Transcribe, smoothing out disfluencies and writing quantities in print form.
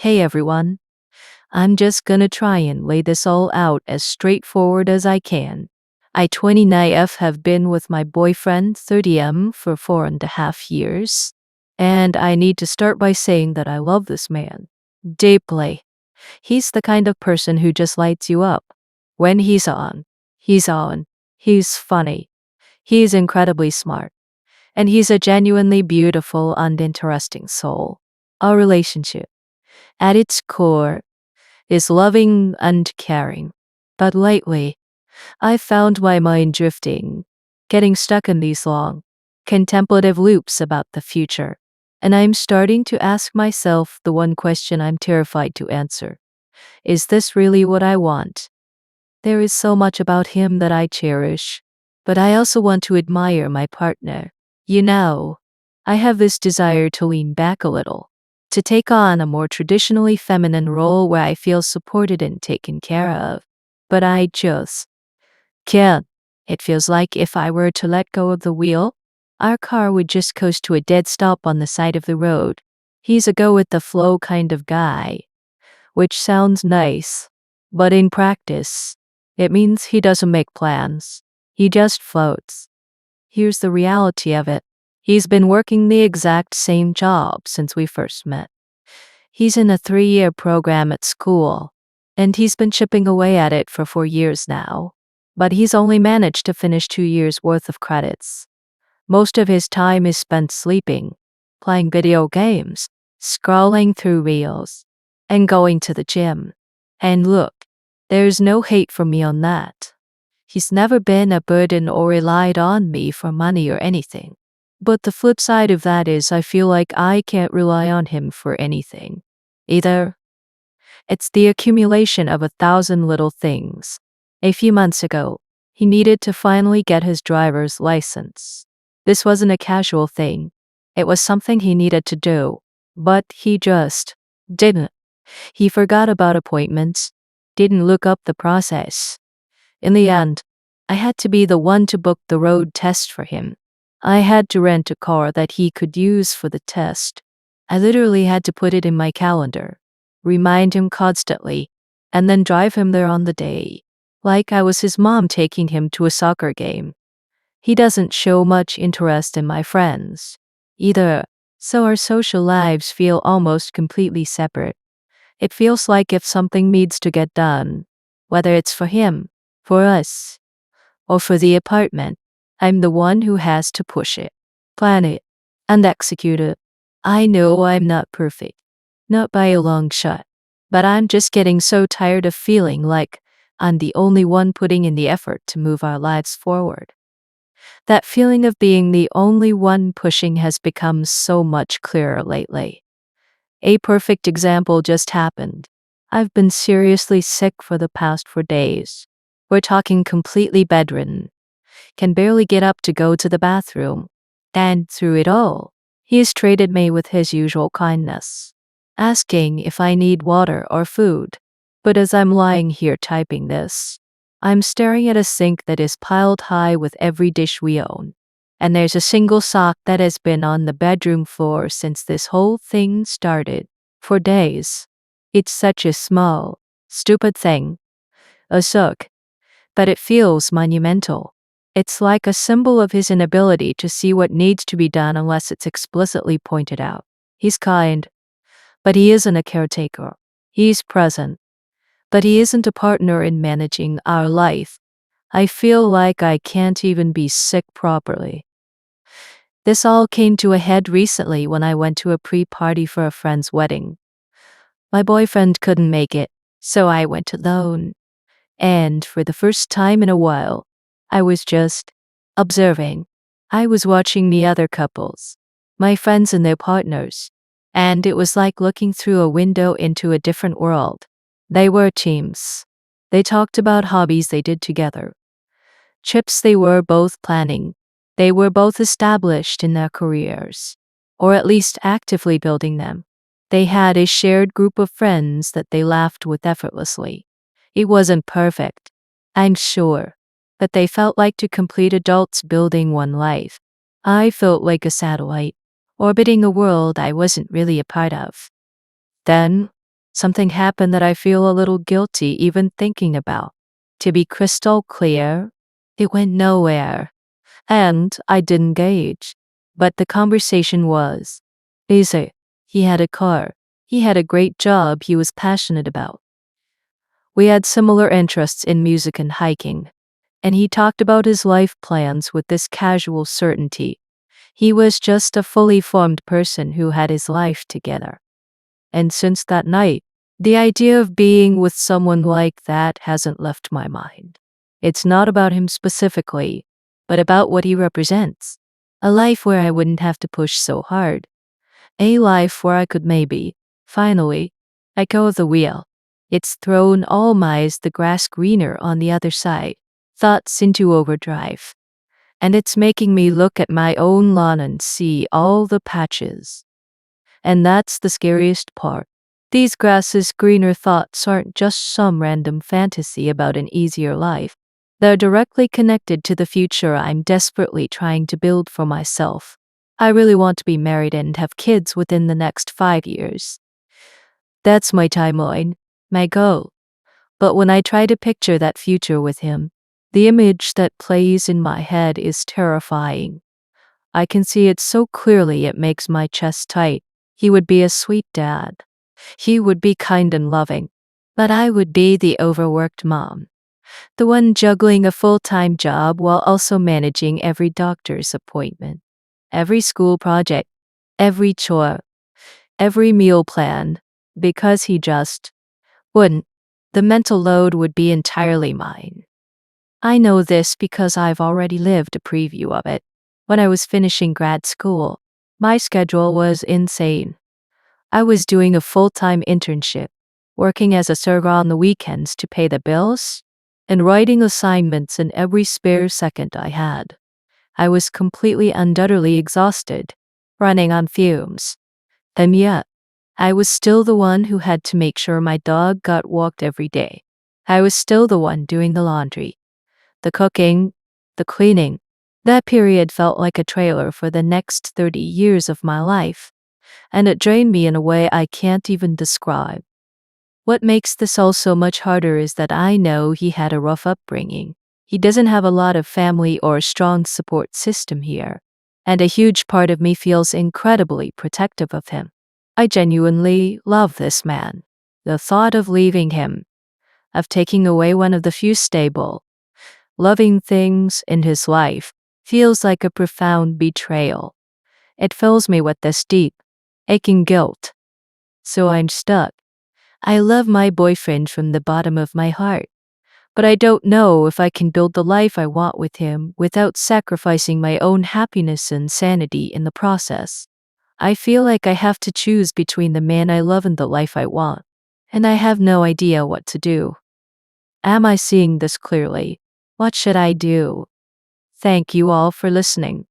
Hey everyone, I'm just gonna try and lay this all out as straightforward as I can. I 29F have been with my boyfriend 30M for 4.5 years, and I need to start by saying that I love this man deeply. He's the kind of person who just lights you up. When he's on, he's on. He's funny. He's incredibly smart. And he's a genuinely beautiful and interesting soul. Our relationship, at its core, is loving and caring. But lately, I've found my mind drifting, getting stuck in these long, contemplative loops about the future. And I'm starting to ask myself the one question I'm terrified to answer. Is this really what I want? There is so much about him that I cherish, but I also want to admire my partner. I have this desire to lean back a little, to take on a more traditionally feminine role where I feel supported and taken care of. But I just can't. It feels like if I were to let go of the wheel, our car would just coast to a dead stop on the side of the road. He's a go with the flow kind of guy, which sounds nice, but in practice, it means he doesn't make plans. He just floats. Here's the reality of it. He's been working the exact same job since we first met. He's in a 3-year program at school, and he's been chipping away at it for 4 years now. But he's only managed to finish 2 years worth of credits. Most of his time is spent sleeping, playing video games, scrolling through reels, and going to the gym. And look, there's no hate from me on that. He's never been a burden or relied on me for money or anything. But the flip side of that is I feel like I can't rely on him for anything either. It's the accumulation of 1,000 little things. A few months ago, he needed to finally get his driver's license. This wasn't a casual thing. It was something he needed to do, but he just didn't. He forgot about appointments, didn't look up the process. In the end, I had to be the one to book the road test for him. I had to rent a car that he could use for the test. I literally had to put it in my calendar, remind him constantly, and then drive him there on the day, like I was his mom taking him to a soccer game. He doesn't show much interest in my friends either, so our social lives feel almost completely separate. It feels like if something needs to get done, whether it's for him, for us, or for the apartment, I'm the one who has to push it, plan it, and execute it. I know I'm not perfect, not by a long shot, but I'm just getting so tired of feeling like I'm the only one putting in the effort to move our lives forward. That feeling of being the only one pushing has become so much clearer lately. A perfect example just happened. I've been seriously sick for the past 4 days. We're talking completely bedridden. Can barely get up to go to the bathroom. And through it all, he has treated me with his usual kindness, asking if I need water or food. But as I'm lying here typing this, I'm staring at a sink that is piled high with every dish we own. And there's a single sock that has been on the bedroom floor since this whole thing started. For days. It's such a small, stupid thing. A sock. But it feels monumental. It's like a symbol of his inability to see what needs to be done unless it's explicitly pointed out. He's kind, but he isn't a caretaker. He's present, but he isn't a partner in managing our life. I feel like I can't even be sick properly. This all came to a head recently when I went to a pre-party for a friend's wedding. My boyfriend couldn't make it, so I went alone. And for the first time in a while, I was just observing. I was watching the other couples, my friends and their partners, and it was like looking through a window into a different world. They were teams. They talked about hobbies they did together, trips they were both planning. They were both established in their careers, or at least actively building them. They had a shared group of friends that they laughed with effortlessly. It wasn't perfect, I'm sure, but they felt like two complete adults building one life. I felt like a satellite, orbiting a world I wasn't really a part of. Then, Something happened that I feel a little guilty even thinking about. To be crystal clear, it went nowhere, and I didn't gauge. But the conversation was easy. He had a car. He had a great job he was passionate about. We had similar interests in music and hiking, and he talked about his life plans with this casual certainty. He was just a fully formed person who had his life together. And since that night, the idea of being with someone like that hasn't left my mind. It's not about him specifically, but about what he represents. A life where I wouldn't have to push so hard. A life where I could maybe, finally, let go of the wheel. It's thrown all my "is the grass greener on the other side" thoughts into overdrive. And it's making me look at my own lawn and see all the patches. And that's the scariest part. These grass is greener thoughts aren't just some random fantasy about an easier life. They're directly connected to the future I'm desperately trying to build for myself. I really want to be married and have kids within the next 5 years. That's my timeline, my goal. But when I try to picture that future with him, the image that plays in my head is terrifying. I can see it so clearly it makes my chest tight. He would be a sweet dad. He would be kind and loving. But I would be the overworked mom, the one juggling a full-time job while also managing every doctor's appointment, every school project, every chore, every meal plan, because he just wouldn't. The mental load would be entirely mine. I know this because I've already lived a preview of it. When I was finishing grad school, my schedule was insane. I was doing a full-time internship, working as a server on the weekends to pay the bills, and writing assignments in every spare second I had. I was completely and utterly exhausted, running on fumes. And yet, I was still the one who had to make sure my dog got walked every day. I was still the one doing the laundry, the cooking, the cleaning. That period felt like a trailer for the next 30 years of my life, and it drained me in a way I can't even describe. What makes this all so much harder is that I know he had a rough upbringing. He doesn't have a lot of family or a strong support system here, and a huge part of me feels incredibly protective of him. I genuinely love this man. The thought of leaving him, of taking away one of the few stable, loving things in his life, feels like a profound betrayal. It fills me with this deep, aching guilt. So I'm stuck. I love my boyfriend from the bottom of my heart, but I don't know if I can build the life I want with him without sacrificing my own happiness and sanity in the process. I feel like I have to choose between the man I love and the life I want, and I have no idea what to do. Am I seeing this clearly? What should I do? Thank you all for listening.